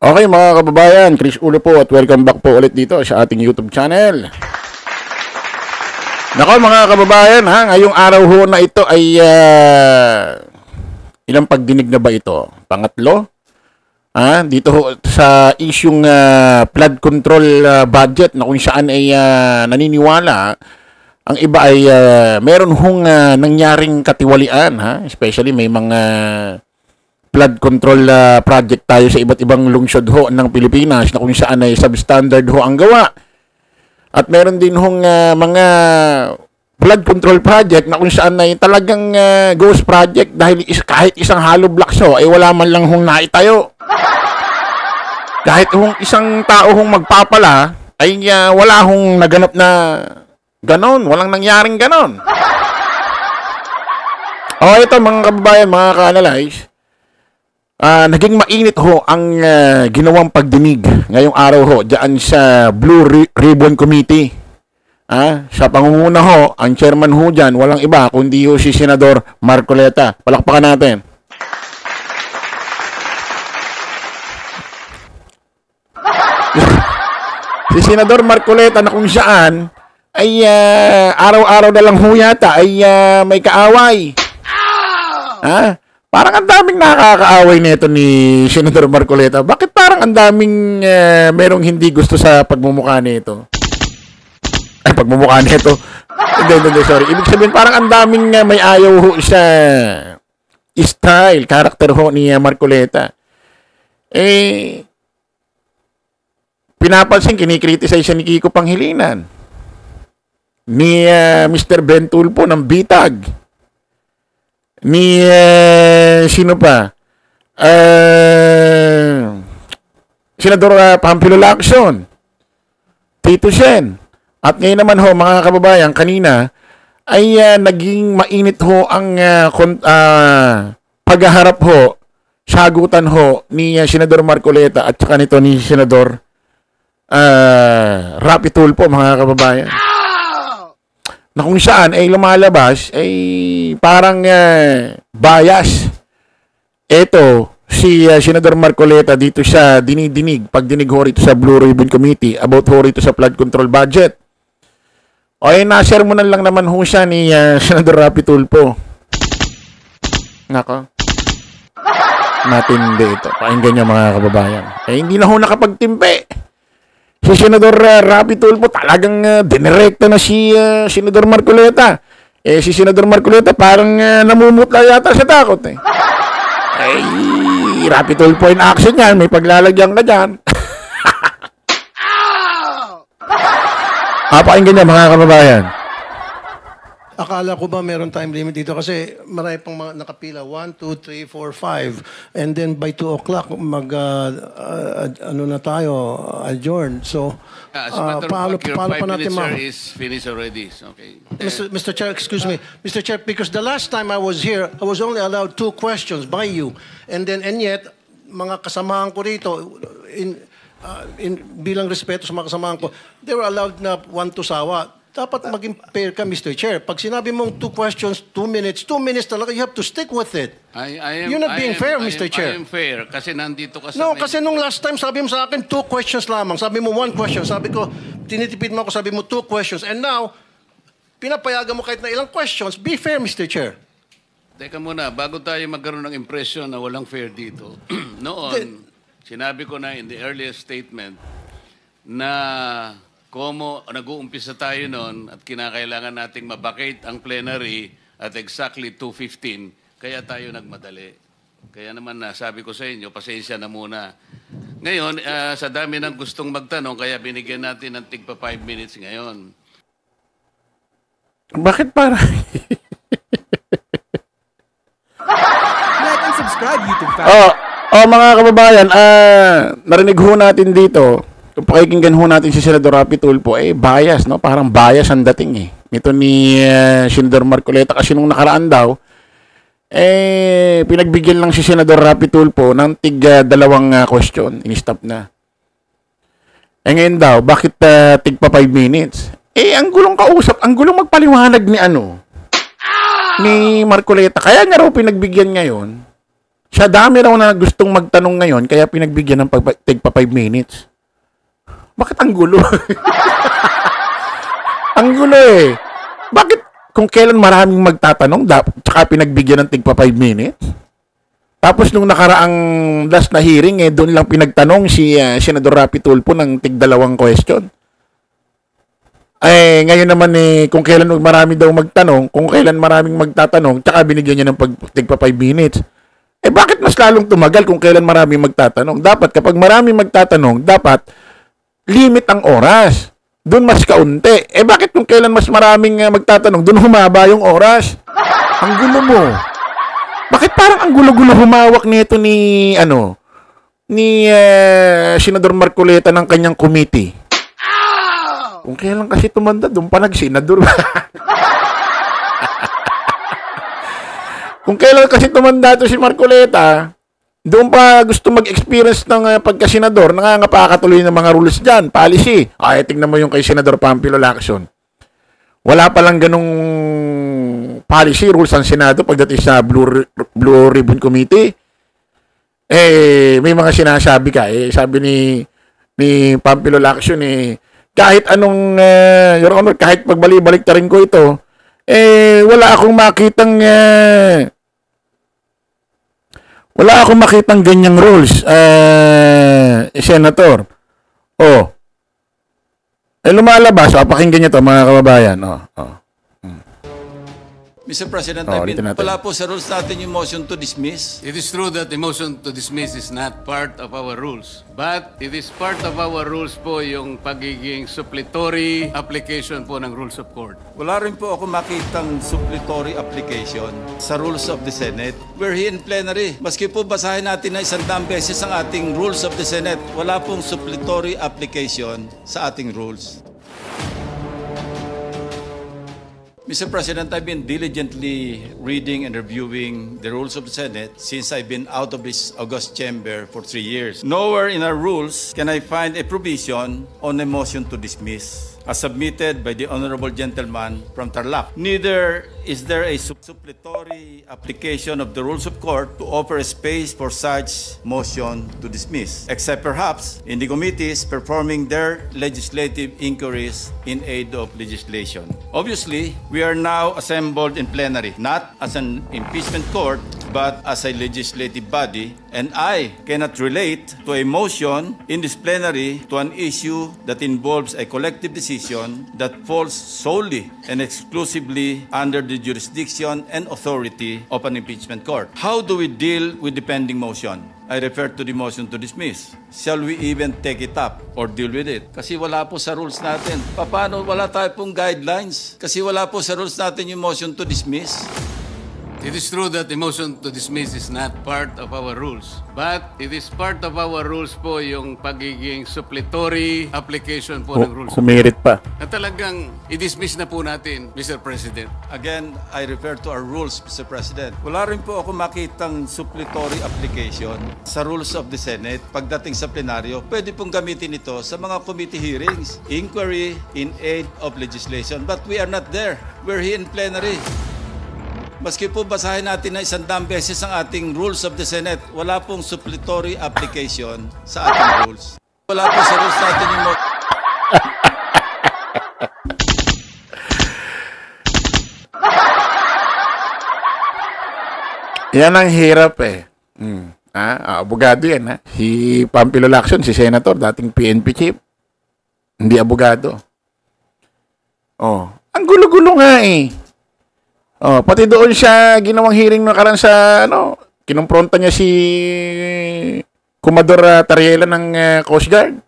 Okay mga kababayan, Chris Ulo po at welcome back po ulit dito sa ating YouTube channel. Nako mga kababayan, ngayong araw ho na ito ay ilang pagdinig na ba ito? Pangatlo? Dito ho sa isyung flood control budget na kung saan ay naniniwala ang iba ay meron hong nangyaring katiwalian, especially may mga flood control project tayo sa iba't ibang lungsod ho ng Pilipinas na kung saan ay substandard ho ang gawa. At meron din hong mga flood control project na kung saan ay talagang ghost project dahil kahit isang hollow blocks ho ay wala man lang hong naitayo. Kahit hong isang tao hong magpapala ay wala hong naganap na ganon, walang nangyaring ganon. O ito mga kababayan, mga ka-analyze, naging mainit ho ang ginawang pagdinig ngayong araw ho diyan sa Blue Ribbon Committee. Sa pangunguna ho, ang chairman ho diyan, walang iba kundi ho si Senador Marcoleta. Palakpakan natin. Si Senador Marcoleta na kung saan ay araw-araw na lang ho yata ay may kaaway. Parang ang daming nakakaaway nito ni Senador Marcoleta. Bakit parang ang daming merong hindi gusto sa pagmumukha nito? Ay, pagmumukha nito. Hindi, sorry. Ibig sabihin, parang ang daming may ayaw ho sa style, character ho ni Marcoleta. Pinapansin, kinikriticize siya ni Kiko Pangilinan. Ni Mr. Ben Tulfo ng Bitag. Ni sino pa? Senador Pampilo Lacson, Tito Sen. At ngayon naman ho mga kababayan, kanina ay naging mainit ho ang paghaharap ho, sagutan ho ni Senador Marcoleta at saka nito ni Senador Rapi Tulfo mga kababayan. Na kung saan ay lumalabas ay parang bias. Ito si Senador Marcoleta dito sa pagdinig ho rito sa Blue Ribbon Committee about ho rito sa flood control budget. O ay nasermonan lang naman ho siya ni Senador Rapi Tulfo. Nako. Matindi ito. Pakinggan niyo mga kababayan. Hindi na ho nakapagtimpe. Si Senador Rapi Tulfo talagang dinirekta na si Senador Marcoleta. Si Senador Marcoleta parang namumutla yata sa takot Rapi Tulfo in action yan. May paglalagyan ka dyan. Pakinggan niya mga kababayan. Akala ko ba meron time limit dito kasi marami pang mga nakapila. 1, 2, 3, 4, 5. And then by 2 o'clock, ano na tayo, adjourn. So, paano pa natin is finished already. Okay. Mr. Chair, excuse me. Mr. Chair, because the last time I was here, I was only allowed 2 questions by you. And yet, mga kasamahan ko rito, bilang respeto sa mga kasamahan ko, they were allowed na 1 to sawa. Dapat maging fair ka, Mr. Chair. Pag sinabi mong 2 questions, 2 minutes talaga, you have to stick with it. You're not being fair, Mr. Chair. I am fair kasi nandito ka sa... No, kasi nung last time, sabi mo sa akin, 2 questions lamang. Sabi mo 1 question. Sabi ko, tinitipid mo ako, sabi mo 2 questions. And now, pinapayagan mo kahit na ilang questions. Be fair, Mr. Chair. Teka muna, bago tayo magkaroon ng impression na walang fair dito. Noon, sinabi ko na in the earliest statement na Como nag-uumpisa tayo noon at kinakailangan nating mabakate ang plenary at exactly 2:15, kaya tayo nagmadali. Kaya naman sabi ko sa inyo, pasensya na muna. Ngayon, sa dami ng gustong magtanong, kaya binigyan natin ng tigpa 5 minutes ngayon. Bakit para? Like and subscribe YouTube family. Mga kababayan, narinig ho natin dito. Kung pakikinggan ho natin si Senador Rapi Tulfo, bias, no? Parang bias ang dating Ito ni Senador Marcoleta kasi nung nakaraan daw, pinagbigyan lang si Senador Rapi Tulfo ng tig-2 question. In-stop na. Ngayon daw, bakit tig-5 minutes? Ang gulong kausap, ang gulong magpaliwanag ni ni Marcoleta. Kaya nga raw pinagbigyan ngayon Siya dami raw na gustong magtanong ngayon, kaya pinagbigyan ng tigpa 5 minutes. Bakit ang gulo? Ang gulo eh. Bakit kung kailan maraming magtatanong, tsaka pinagbigyan ng tigpa 5 minutes? Tapos nung nakaraang last na hearing, doon lang pinagtanong si Senador Rapi Tulfo ng tig 2 question. Ngayon naman kung kailan marami daw magtanong, kung kailan maraming magtatanong, tsaka binigyan niya ng tigpa 5 minutes. Bakit mas lalong tumagal kung kailan maraming magtatanong? Dapat kapag maraming magtatanong, dapat limit ang oras. Doon mas kaunti. Bakit kung kailan mas maraming magtatanong, doon humaba yung oras? Ang gulo mo. Bakit parang ang gulo-gulo humawak nito ni Senador Marcoleta ng kanyang committee? Kung kailan kasi tumanda, doon pa nag-senador. Kung kailan kasi tumanda to si Marcoleta, doon pa gusto mag-experience ng pagka-senador, nangangapakatuloy ng mga rules dyan, policy. Tingnan mo yung kay Senador Pampilo Lacson. Wala palang ganung policy, rules ang Senado pagdating sa Blue Ribbon Committee. May mga sinasabi ka. Sabi ni Pampilo Lacson, kahit anong, Your Honor, kahit pagbalik-balik ta rin ko ito, wala akong makitang ganyang rules, Senator. Lumalabas, pakinggan niyo to mga kababayan. Mr. President, wala po sa rules natin yung motion to dismiss. It is true that the motion to dismiss is not part of our rules. But it is part of our rules po yung pagiging suppletory application po ng rules of court. Wala rin po ako makitang suppletory application sa rules of the Senate. We're here in plenary. Maski po basahin natin na 100 beses ang ating rules of the Senate, wala pong suppletory application sa ating rules. Mr. President, I've been diligently reading and reviewing the rules of the Senate since I've been out of this august chamber for 3 years. Nowhere in our rules can I find a provision on a motion to dismiss as submitted by the Honorable Gentleman from Tarlac. Neither is there a suppletory application of the rules of court to offer a space for such motion to dismiss, except perhaps in the committees performing their legislative inquiries in aid of legislation. Obviously, we are now assembled in plenary, not as an impeachment court, but as a legislative body, and I cannot relate to a motion in this plenary to an issue that involves a collective decision that falls solely and exclusively under the jurisdiction and authority of an impeachment court. How do we deal with the pending motion? I refer to the motion to dismiss. Shall we even take it up or deal with it? Kasi wala po sa rules natin. Paano wala tayo pong guidelines? Kasi wala po sa rules natin yung motion to dismiss. It is true that the motion to dismiss is not part of our rules. But it is part of our rules po yung pagiging suppletory application po ng rules. Kumirit pa. Na talagang i-dismiss na po natin, Mr. President. Again, I refer to our rules, Mr. President. Wala rin po ako makitang suppletory application sa rules of the Senate. Pagdating sa plenaryo, pwede pong gamitin ito sa mga committee hearings, inquiry in aid of legislation. But we are not there. We're here in plenary. Maski po basahin natin na 100 beses ang ating rules of the Senate, wala pong suppletory application sa ating rules. Wala po sa rules natin yung Yan ang hirap abogado yan Si Pampilo Lacson, si Senator, dating PNP chief. Hindi abogado. Ang gulo-gulo nga pati doon siya ginawang hearing nakaraan sa kinumpronta niya si Commodore Tariela ng Coast Guard.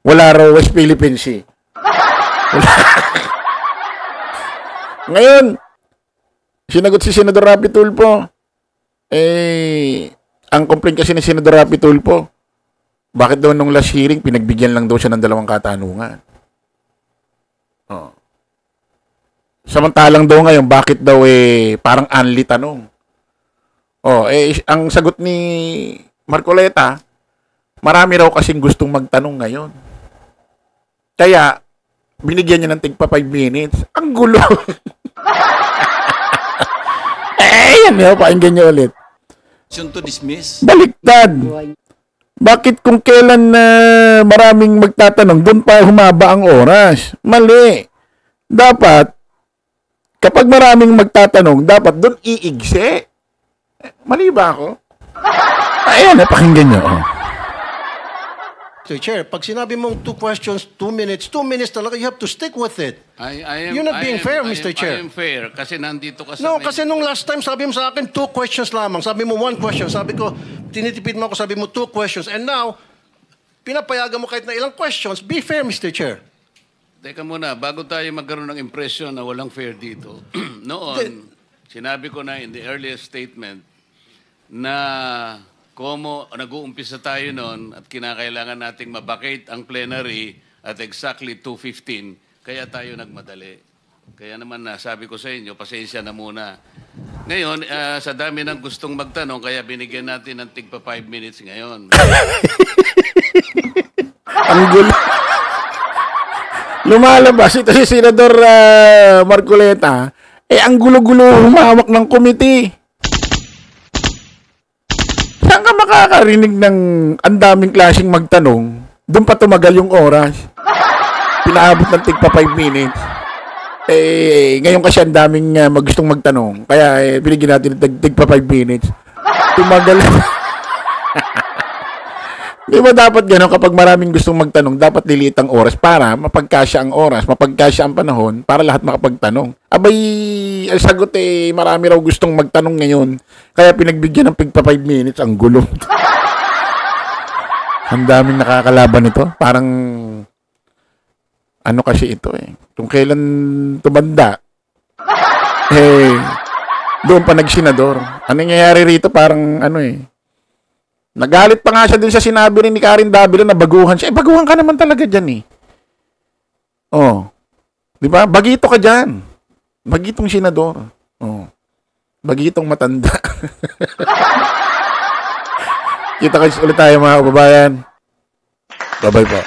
Wala raw West Philippine Sea. Ngayon, sinagot si Senador Rapi Tulfo. Ang complaint kasi ni Senador Rapi Tulfo, bakit daw nung last hearing, pinagbigyan lang daw siya ng 2 katanungan. Samantalang daw ngayon, bakit daw parang only tanong? Ang sagot ni Marcoleta, marami raw kasing gustong magtanong ngayon. Kaya, binigyan niya ng tigpa 5 minutes. Ang gulo. yan, pakinggan nyo ulit. To dismiss. Baliktad. Bakit kung kailan na maraming magtatanong, doon pa humaba ang oras? Mali. Dapat, kapag maraming magtatanong, dapat doon iigsi. Mali ba ako? Ayan, pakinggan nyo. Oh. Mr. Chair, pag sinabi mong 2 questions, 2 minutes talaga, you have to stick with it. You're not being fair, Mr. Chair. I am fair kasi nandito ka sa... No, kasi nung last time, sabi mo sa akin, 2 questions lamang. Sabi mo 1 question. Sabi ko, tinitipid mo ako, sabi mo 2 questions. And now, pinapayagan mo kahit na ilang questions. Be fair, Mr. Chair. Teka muna, bago tayo magkaroon ng impression na walang fair dito, noon, sinabi ko na in the earliest statement na como nag-uumpisa tayo noon at kinakailangan nating mabakate ang plenary at exactly 2:15, kaya tayo nagmadali. Kaya naman sabi ko sa inyo, pasensya na muna. Ngayon, sa dami ng gustong magtanong, kaya binigyan natin ng tigpa 5 minutes ngayon. Ang gulo. Lumalabas ito si Senador Marcoleta, ang gulo-gulo humawak ng committee. Saan ka makakarinig ng ang daming klaseng magtanong? Doon pa tumagal yung oras. Pinaabot ng tigpa 5 minutes. Ngayon kasi ang daming gustong magtanong. Kaya binigyan natin ng tigpa 5 minutes. Tumagal. Di ba dapat gano'n kapag maraming gustong magtanong, dapat liliit ang oras para mapagkasya ang oras, mapagkasya ang panahon para lahat makapagtanong. Abay, ang sagot marami raw gustong magtanong ngayon. Kaya pinagbigyan ng tigpa 5 minutes, ang gulo. Ang daming nakakalaban nito. Parang, ano kasi ito Kung kailan tumanda, doon pa nagsenador. Ano nangyayari rito? Parang, nagalit pa nga siya din sa sinabi rin ni Karen Davila na baguhan siya. Baguhan ka naman talaga dyan Oh. Di ba? Bagito ka dyan. Bagitong senador. Oh. Bagitong matanda. Kita kasi ulit tayo mga kababayan. Bye-bye po.